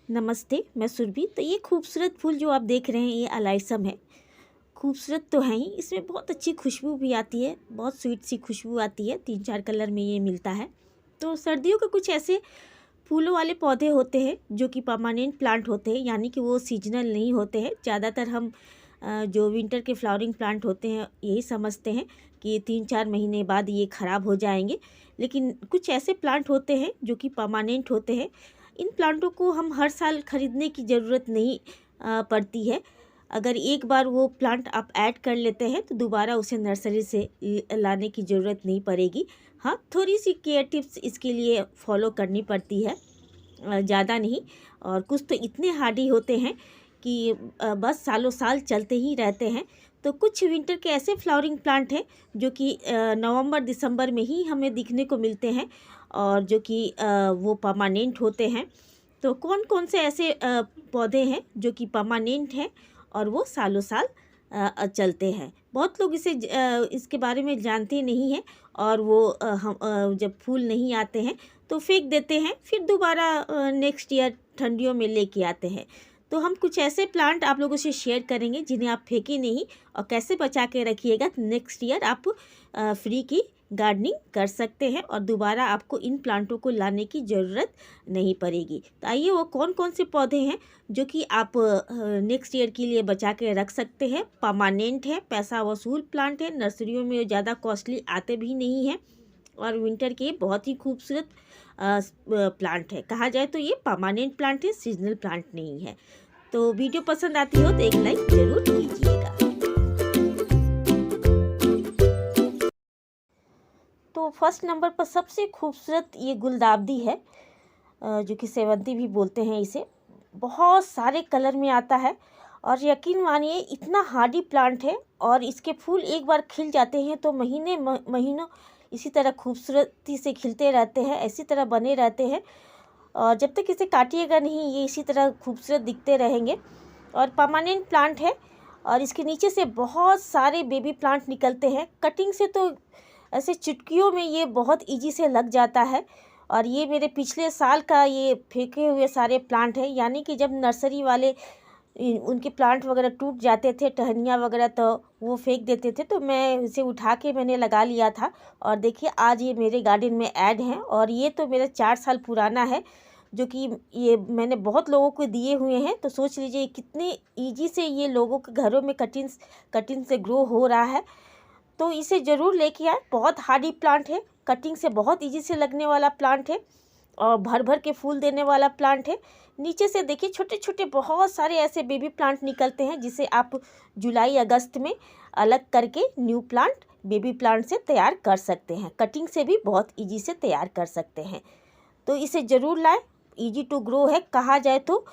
नमस्ते, मैं सुरभि। तो ये खूबसूरत फूल जो आप देख रहे हैं ये अलाइसम है। खूबसूरत तो है ही, इसमें बहुत अच्छी खुशबू भी आती है, बहुत स्वीट सी खुशबू आती है। 3-4 कलर में ये मिलता है। तो सर्दियों के कुछ ऐसे फूलों वाले पौधे होते हैं जो कि परमानेंट प्लांट होते हैं, यानी कि वो सीजनल नहीं होते हैं। ज़्यादातर हम जो विंटर के फ्लावरिंग प्लांट होते हैं यही समझते हैं कि 3-4 महीने बाद ये ख़राब हो जाएंगे, लेकिन कुछ ऐसे प्लांट होते हैं जो कि परमानेंट होते हैं। इन प्लांटों को हम हर साल ख़रीदने की ज़रूरत नहीं पड़ती है। अगर एक बार वो प्लांट आप ऐड कर लेते हैं तो दोबारा उसे नर्सरी से लाने की ज़रूरत नहीं पड़ेगी। हाँ, थोड़ी सी केयर टिप्स इसके लिए फॉलो करनी पड़ती है, ज़्यादा नहीं। और कुछ तो इतने हार्डी होते हैं कि बस सालों साल चलते ही रहते हैं। तो कुछ विंटर के ऐसे फ्लावरिंग प्लांट हैं जो कि नवंबर दिसंबर में ही हमें दिखने को मिलते हैं और जो कि वो परमानेंट होते हैं। तो कौन कौन से ऐसे पौधे हैं जो कि परमानेंट हैं और वो सालों साल चलते हैं। बहुत लोग इसके बारे में जानते नहीं हैं और वो जब फूल नहीं आते हैं तो फेंक देते हैं, फिर दोबारा नेक्स्ट ईयर ठंडियों में लेके आते हैं। तो हम कुछ ऐसे प्लांट आप लोगों से शेयर करेंगे जिन्हें आप फेंके नहीं और कैसे बचा के रखिएगा। नेक्स्ट ईयर आप फ्री की गार्डनिंग कर सकते हैं और दोबारा आपको इन प्लांटों को लाने की ज़रूरत नहीं पड़ेगी। तो आइए वो कौन कौन से पौधे हैं जो कि आप नेक्स्ट ईयर के लिए बचा के रख सकते हैं, परमानेंट है, पैसा वसूल प्लांट है, नर्सरियों में ज़्यादा कॉस्टली आते भी नहीं हैं और विंटर के बहुत ही खूबसूरत प्लांट है। कहा जाए तो ये परमानेंट प्लांट है, सीजनल प्लांट नहीं है। तो वीडियो पसंद आती हो तो एक लाइक ज़रूर कीजिएगा। तो फर्स्ट नंबर पर सबसे खूबसूरत ये गुलदावदी है, जो कि सेवंती भी बोलते हैं इसे। बहुत सारे कलर में आता है और यकीन मानिए इतना हार्डी प्लांट है और इसके फूल एक बार खिल जाते हैं तो महीनों इसी तरह खूबसूरती से खिलते रहते हैं, इसी तरह बने रहते हैं और जब तक इसे काटिएगा नहीं ये इसी तरह खूबसूरत दिखते रहेंगे। और परमानेंट प्लांट है और इसके नीचे से बहुत सारे बेबी प्लांट निकलते हैं। कटिंग से तो ऐसे चुटकियों में ये बहुत इजी से लग जाता है और ये मेरे पिछले साल का ये फेंके हुए सारे प्लांट हैं, यानी कि जब नर्सरी वाले उनके प्लांट वगैरह टूट जाते थे, टहनियाँ वगैरह, तो वो फेंक देते थे, तो मैं इसे उठा के मैंने लगा लिया था और देखिए आज ये मेरे गार्डन में ऐड हैं। और ये तो मेरा 4 साल पुराना है जो कि ये मैंने बहुत लोगों को दिए हुए हैं। तो सोच लीजिए कितने ईजी से ये लोगों के घरों में कटिंग से ग्रो हो रहा है। तो इसे ज़रूर लेके आए। बहुत हार्डी प्लांट है, कटिंग से बहुत इजी से लगने वाला प्लांट है और भर भर के फूल देने वाला प्लांट है। नीचे से देखिए छोटे छोटे बहुत सारे ऐसे बेबी प्लांट निकलते हैं जिसे आप जुलाई अगस्त में अलग करके न्यू प्लांट बेबी प्लांट से तैयार कर सकते हैं। कटिंग से भी बहुत इजी से तैयार कर सकते हैं। तो इसे ज़रूर लाएं, इजी टू ग्रो है। कहा जाए तो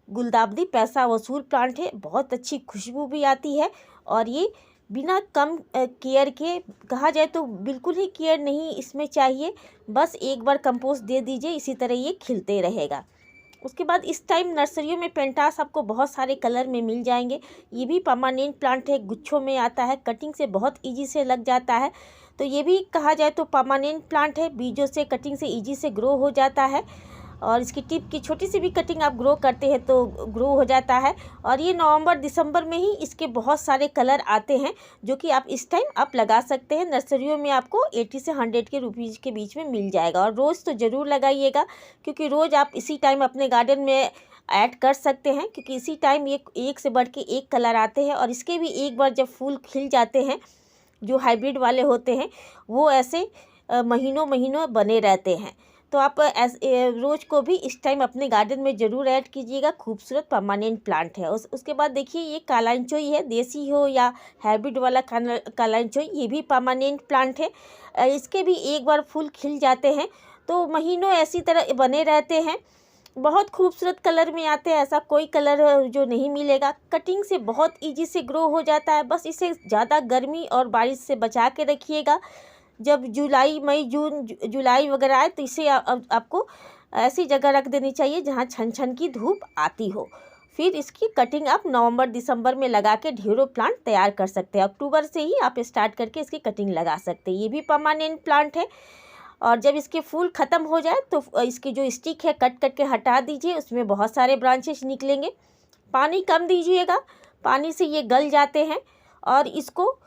गुलदावदी पैसा वसूल प्लांट है, बहुत अच्छी खुशबू भी आती है और ये बिना कम केयर के, कहा जाए तो बिल्कुल ही केयर नहीं इसमें चाहिए, बस एक बार कंपोस्ट दे दीजिए, इसी तरह ये खिलते रहेगा। उसके बाद इस टाइम नर्सरियों में पेंटास आपको बहुत सारे कलर में मिल जाएंगे। ये भी परमानेंट प्लांट है, गुच्छों में आता है, कटिंग से बहुत इजी से लग जाता है। तो ये भी कहा जाए तो परमानेंट प्लांट है, बीजों से कटिंग से इजी से ग्रो हो जाता है और इसकी टिप की छोटी सी भी कटिंग आप ग्रो करते हैं तो ग्रो हो जाता है। और ये नवंबर दिसंबर में ही इसके बहुत सारे कलर आते हैं जो कि आप इस टाइम आप लगा सकते हैं। नर्सरियों में आपको 80 से 100 के रुपीज़ के बीच में मिल जाएगा। और रोज़ तो ज़रूर लगाइएगा क्योंकि रोज़ आप इसी टाइम अपने गार्डन में ऐड कर सकते हैं, क्योंकि इसी टाइम ये एक से बढ़ के एक कलर आते हैं और इसके भी एक बार जब फूल खिल जाते हैं, जो हाइब्रिड वाले होते हैं वो ऐसे महीनों महीनों बने रहते हैं। तो आप रोज़ को भी इस टाइम अपने गार्डन में ज़रूर ऐड कीजिएगा। खूबसूरत परमानेंट प्लांट है। उसके बाद देखिए ये कालांचोई है, देसी हो या हाइब्रिड वाला कालांचोई, ये भी परमानेंट प्लांट है। इसके भी एक बार फूल खिल जाते हैं तो महीनों ऐसी तरह बने रहते हैं। बहुत खूबसूरत कलर में आते हैं, ऐसा कोई कलर जो नहीं मिलेगा। कटिंग से बहुत इजी से ग्रो हो जाता है, बस इसे ज़्यादा गर्मी और बारिश से बचा के रखिएगा। जब जुलाई मई जून जुलाई वगैरह आए तो इसे आपको ऐसी जगह रख देनी चाहिए जहाँ छन छन की धूप आती हो। फिर इसकी कटिंग आप नवंबर दिसंबर में लगा के ढेरों प्लांट तैयार कर सकते हैं। अक्टूबर से ही आप स्टार्ट करके इसकी कटिंग लगा सकते हैं। ये भी परमानेंट प्लांट है और जब इसके फूल ख़त्म हो जाए तो इसकी जो स्टिक है कट करके हटा दीजिए, उसमें बहुत सारे ब्रांचेस निकलेंगे। पानी कम दीजिएगा, पानी से ये गल जाते हैं। और इसको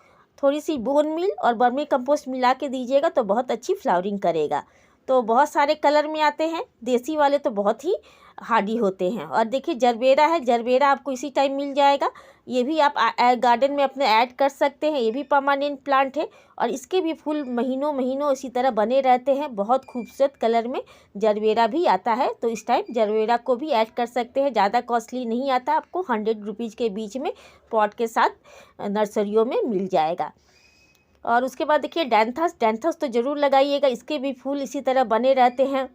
थोड़ी सी बोन मील और वर्मी कंपोस्ट मिला के दीजिएगा तो बहुत अच्छी फ्लावरिंग करेगा। तो बहुत सारे कलर में आते हैं, देसी वाले तो बहुत ही हार्डी होते हैं। और देखिए जरबेरा है, जरबेरा आपको इसी टाइम मिल जाएगा, ये भी आप गार्डन में अपने ऐड कर सकते हैं। ये भी परमानेंट प्लांट है और इसके भी फूल महीनों महीनों इसी तरह बने रहते हैं। बहुत खूबसूरत कलर में जरबेरा भी आता है, तो इस टाइम जरबेरा को भी ऐड कर सकते हैं। ज़्यादा कॉस्टली नहीं आता, आपको 100 रुपीज़ के बीच में पॉट के साथ नर्सरियों में मिल जाएगा। और उसके बाद देखिए डैंथस, डैंथस तो ज़रूर लगाइएगा, इसके भी फूल इसी तरह बने रहते हैं।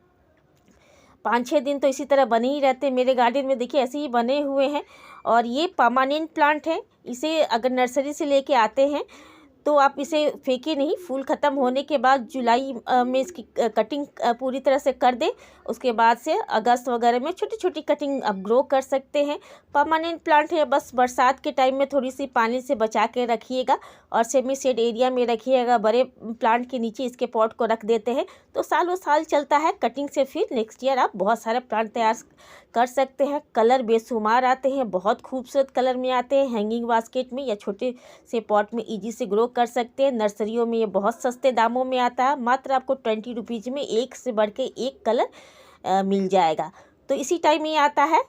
5-6 दिन तो इसी तरह बने ही रहते हैं। मेरे गार्डन में देखिए ऐसे ही बने हुए हैं। और ये परमानेंट प्लांट है, इसे अगर नर्सरी से लेके आते हैं तो आप इसे फेंके नहीं। फूल ख़त्म होने के बाद जुलाई में इसकी कटिंग पूरी तरह से कर दें, उसके बाद से अगस्त वगैरह में छोटी छोटी कटिंग आप ग्रो कर सकते हैं। परमानेंट प्लांट है, बस बरसात के टाइम में थोड़ी सी पानी से बचा के रखिएगा और सेमी शेड एरिया में रखिएगा। बड़े प्लांट के नीचे इसके पॉट को रख देते हैं तो सालों साल चलता है। कटिंग से फिर नेक्स्ट ईयर आप बहुत सारे प्लांट तैयार कर सकते हैं। कलर बेशुमार आते हैं, बहुत खूबसूरत कलर में आते हैं। हैंगिंग बास्केट में या छोटे से पॉट में इजी से ग्रो कर सकते हैं। नर्सरियों में ये बहुत सस्ते दामों में आता है, मात्र आपको 20 रुपीज़ में एक से बढ़ के एक कलर मिल जाएगा। तो इसी टाइम ये आता है,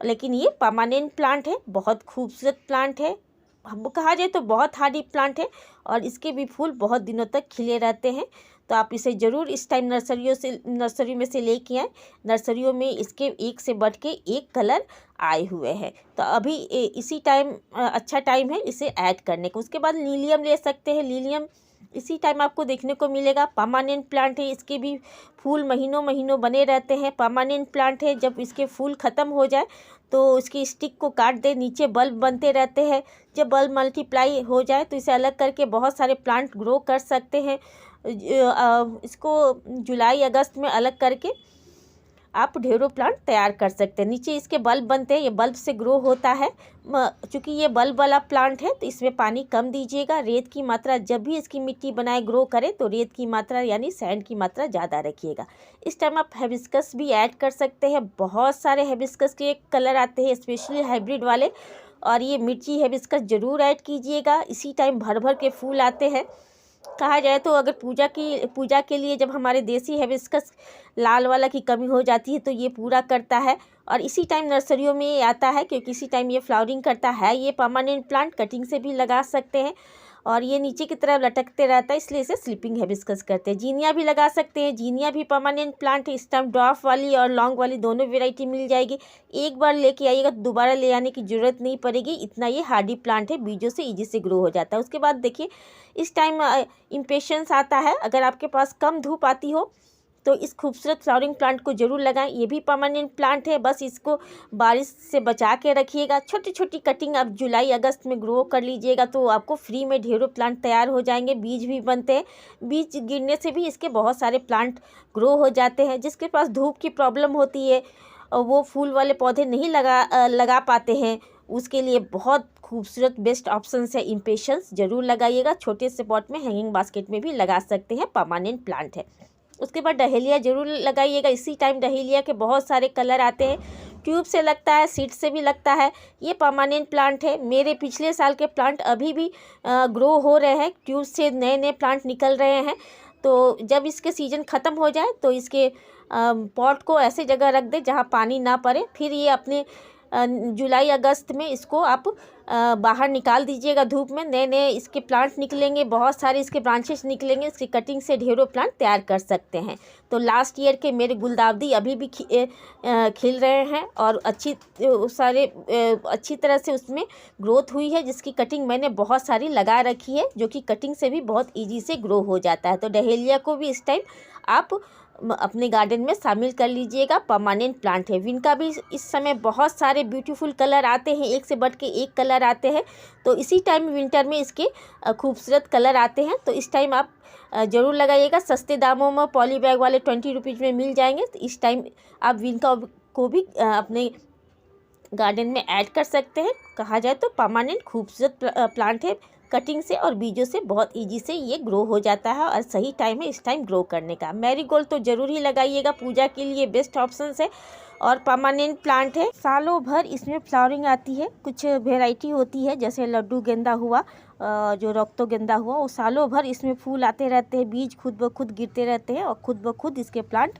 लेकिन ये परमानेंट प्लांट है, बहुत खूबसूरत प्लांट है। हम कहा जाए तो बहुत हार्डी प्लांट है और इसके भी फूल बहुत दिनों तक खिले रहते हैं। तो आप इसे ज़रूर इस टाइम नर्सरी में से लेके आएँ। नर्सरियों में इसके एक से बढ़ के एक कलर आए हुए हैं, तो अभी इसी टाइम अच्छा टाइम है इसे ऐड करने का। उसके बाद लीलियम ले सकते हैं। लीलियम इसी टाइम आपको देखने को मिलेगा, परमानेंट प्लांट है, इसके भी फूल महीनों महीनों बने रहते हैं। परमानेंट प्लांट है, जब इसके फूल ख़त्म हो जाए तो इसकी स्टिक को काट दे, नीचे बल्ब बनते रहते हैं। जब बल्ब मल्टीप्लाई हो जाए तो इसे अलग करके बहुत सारे प्लांट ग्रो कर सकते हैं। इसको जुलाई अगस्त में अलग करके आप ढेरों प्लांट तैयार कर सकते हैं। नीचे इसके बल्ब बनते हैं, ये बल्ब से ग्रो होता है। चूँकि ये बल्ब वाला प्लांट है तो इसमें पानी कम दीजिएगा। रेत की मात्रा, जब भी इसकी मिट्टी बनाए ग्रो करे तो रेत की मात्रा यानी सैंड की मात्रा ज़्यादा रखिएगा। इस टाइम आप हिबिस्कस भी ऐड कर सकते हैं। बहुत सारे हिबिस्कस के कलर आते हैं, स्पेशली हाइब्रिड वाले, और ये मिर्ची हिबिस्कस ज़रूर ऐड कीजिएगा। इसी टाइम भर भर के फूल आते हैं। कहा जाए तो अगर पूजा के लिए जब हमारे देसी हिबिस्कस लाल वाला की कमी हो जाती है तो ये पूरा करता है। और इसी टाइम नर्सरियों में ये आता है क्योंकि इसी टाइम ये फ्लावरिंग करता है। ये परमानेंट प्लांट कटिंग से भी लगा सकते हैं और ये नीचे की तरफ लटकते रहता है, इसलिए इसे स्लीपिंग हिबिस्कस करते हैं। जीनिया भी लगा सकते हैं, जीनिया भी परमानेंट प्लांट है। इस टाइम ड्वार्फ वाली और लॉन्ग वाली दोनों वेराइटी मिल जाएगी। एक बार लेके आइएगा तो दोबारा ले आने की ज़रूरत नहीं पड़ेगी, इतना ये हार्डी प्लांट है, बीजों से ईजी से ग्रो हो जाता है। उसके बाद देखिए इस टाइम इम्पेशंस आता है। अगर आपके पास कम धूप आती हो तो इस खूबसूरत फ्लावरिंग प्लांट को ज़रूर लगाएं। ये भी परमानेंट प्लांट है, बस इसको बारिश से बचा के रखिएगा। छोटी छोटी कटिंग आप जुलाई अगस्त में ग्रो कर लीजिएगा तो आपको फ्री में ढेरों प्लांट तैयार हो जाएंगे। बीज भी बनते हैं, बीज गिरने से भी इसके बहुत सारे प्लांट ग्रो हो जाते हैं। जिसके पास धूप की प्रॉब्लम होती है, वो फूल वाले पौधे नहीं लगा पाते हैं, उसके लिए बहुत खूबसूरत बेस्ट ऑप्शन है इम्पेशंस। ज़रूर लगाइएगा। छोटे से पॉट में हैंगिंग बास्केट में भी लगा सकते हैं, परमानेंट प्लांट है। उसके बाद डहेलिया ज़रूर लगाइएगा। इसी टाइम डहेलिया के बहुत सारे कलर आते हैं, ट्यूब से लगता है, सीड से भी लगता है। ये परमानेंट प्लांट है। मेरे पिछले साल के प्लांट अभी भी ग्रो हो रहे हैं, ट्यूब से नए नए प्लांट निकल रहे हैं। तो जब इसके सीज़न ख़त्म हो जाए तो इसके पॉट को ऐसे जगह रख दे जहाँ पानी ना पड़े। फिर ये अपने जुलाई अगस्त में इसको आप बाहर निकाल दीजिएगा धूप में। नए नए इसके प्लांट निकलेंगे, बहुत सारे इसके ब्रांचेस निकलेंगे। इसकी कटिंग से ढेरों प्लांट तैयार कर सकते हैं। तो लास्ट ईयर के मेरे गुलदाउदी अभी भी खिल रहे हैं और अच्छी तरह से उसमें ग्रोथ हुई है, जिसकी कटिंग मैंने बहुत सारी लगा रखी है, जो कि कटिंग से भी बहुत ईजी से ग्रो हो जाता है। तो डहेलिया को भी इस टाइम आप अपने गार्डन में शामिल कर लीजिएगा, परमानेंट प्लांट है। विनका भी इस समय बहुत सारे ब्यूटीफुल कलर आते हैं, एक से बढ़ के एक कलर आते हैं। तो इसी टाइम विंटर में इसके खूबसूरत कलर आते हैं, तो इस टाइम आप ज़रूर लगाइएगा। सस्ते दामों में पॉली बैग वाले 20 रुपीज़ में मिल जाएंगे। तो इस टाइम आप विनका को भी अपने गार्डन में ऐड कर सकते हैं। कहा जाए तो परमानेंट खूबसूरत प्लांट है, कटिंग से और बीजों से बहुत इजी से ये ग्रो हो जाता है और सही टाइम है इस टाइम ग्रो करने का। मैरीगोल्ड तो ज़रूर ही लगाइएगा, पूजा के लिए बेस्ट ऑप्शन है और परमानेंट प्लांट है। सालों भर इसमें फ्लावरिंग आती है। कुछ वेराइटी होती है जैसे लड्डू गेंदा हुआ, जो रक्तो गेंदा हुआ, वो सालों भर इसमें फूल आते रहते हैं, बीज खुद ब खुद गिरते रहते हैं और खुद ब खुद इसके प्लांट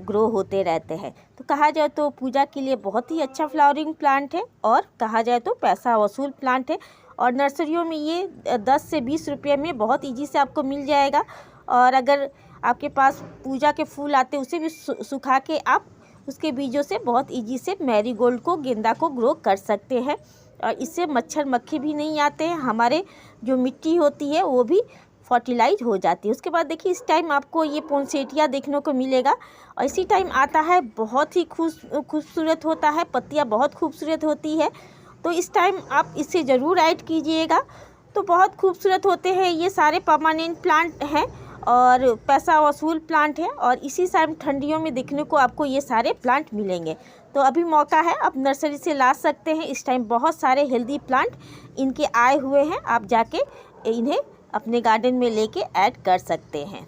ग्रो होते रहते हैं। तो कहा जाए तो पूजा के लिए बहुत ही अच्छा फ्लावरिंग प्लांट है और कहा जाए तो पैसा वसूल प्लांट है। और नर्सरियों में ये 10 से 20 रुपये में बहुत ईजी से आपको मिल जाएगा। और अगर आपके पास पूजा के फूल आते उसे भी सुखा के आप उसके बीजों से बहुत इजी से मैरीगोल्ड को, गेंदा को ग्रो कर सकते हैं। और इससे मच्छर मक्खी भी नहीं आते हैं, हमारे जो मिट्टी होती है वो भी फर्टिलाइज हो जाती है। उसके बाद देखिए इस टाइम आपको ये पोंसेटिया देखने को मिलेगा और इसी टाइम आता है, बहुत ही खूबसूरत होता है, पत्तियाँ बहुत खूबसूरत होती है। तो इस टाइम आप इसे ज़रूर ऐड कीजिएगा। तो बहुत खूबसूरत होते हैं, ये सारे परमानेंट प्लांट हैं और पैसा वसूल प्लांट है और इसी टाइम ठंडियों में देखने को आपको ये सारे प्लांट मिलेंगे। तो अभी मौका है, आप नर्सरी से ला सकते हैं। इस टाइम बहुत सारे हेल्दी प्लांट इनके आए हुए हैं, आप जाके इन्हें अपने गार्डन में लेके ऐड कर सकते हैं।